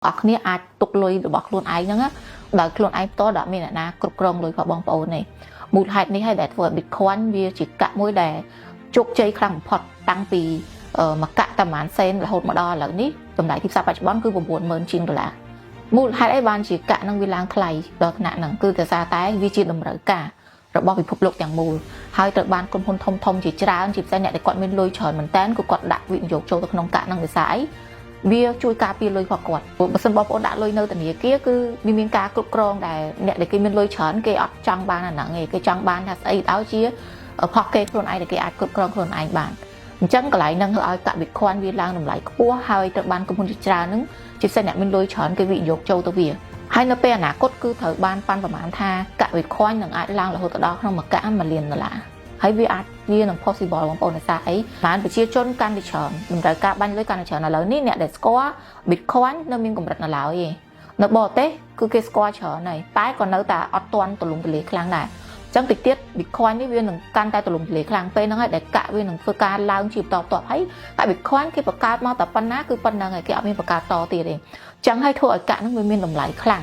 ออกเนี่ยอาจตกลอยหรือบอกខ្លួនឯងហ្នឹងដោយខ្លួនឯងផ្ទាល់ដែលមានអ្នកណាគ្រប់គ្រងលុយរបស់បងប្អូននេះមូលហេតុនេះឲ្យដែលធ្វើឲ្យ Bitcoin វាជាកាក់មួយដែលជោគជ័យខ្លាំងបំផុតតាំងពីមកកាក់តែប្រហែលសេនរហូតមកដល់ឥឡូវនេះតម្លៃទីផ្សារបច្ចុប្បន្នគឺ $90000 ជាងដុល្លារមូលហេតុអីបានជាកាក់នឹងវាឡើងថ្លៃដល់ថ្នាក់ហ្នឹងគឺដោយសារតែវាជាតម្រូវការរបស់ពិភពលោកទាំងមូលហើយត្រូវបានក្រុមហ៊ុនធំៗជាច្រើនជាពិសេសអ្នកដែលគាត់មានលុយច្រើនមែនតើគឺគាត់ដាក់វិនិយោគចូលទៅក្នុងកាក់ហ្នឹងដោយសារអីវាជួយការពារលុយរបស់គាត់បើមិនបងប្អូនដាក់លុយនៅធនាគារគឺវាមានការគ្រប់គ្រងដែលអ្នកដែលគេមានលុយច្រើនគេអត់ចង់បានអាហ្នឹងឯងគេចង់បានថាស្អីឲ្យជាផុសគេខ្លួនឯងដែលគេអាចគ្រប់គ្រងខ្លួនឯងបានអញ្ចឹងកន្លែងហ្នឹងធ្វើឲ្យកាក់ Bitcoin វាឡើងតម្លៃខ្ពស់ហើយត្រូវបានក្រុមហ៊ុនជាច្រើនហ្នឹងជាពិសេសអ្នកមានលុយច្រើនគេវិនិយោគចូលទៅវាហើយនៅពេលអនាគតគឺត្រូវបានប៉ាន់ប្រមាណថាកាក់ Bitcoin នឹងអាចឡើងរហូតដល់ក្នុងមួយកាក់$1 លានហើយវាអាចវានឹង possible បងប្អូនដោយសារអីបានប្រជាជនកាន់តែច្រើនតម្រូវការបាញ់លុយកាន់តែច្រើនឥឡូវនេះអ្នកដែលស្គាល់ Bitcoin នៅមានកម្រិតនៅឡើយទេនៅបរទេសគឺគេស្គាល់ច្រើនហើយតែក៏នៅតែអត់ទាន់ទូលំទូលាយខ្លាំងដែរអញ្ចឹងតិចទៀត Bitcoin នេះវានឹងកាន់តែទូលំទូលាយខ្លាំងពេលហ្នឹងហើយដែលកាក់វានឹងធ្វើការឡើងជាបន្តបន្ទាប់ហើយតែ Bitcoin គេបង្កើតមកតែប៉ុណ្ណាគឺប៉ុណ្្នឹងហើយគេអត់មានបង្កើតតទៀតទេអញ្ចឹងហើយធ្វើឲ្យកាក់ហ្នឹងវាមានតម្លៃខ្លាំង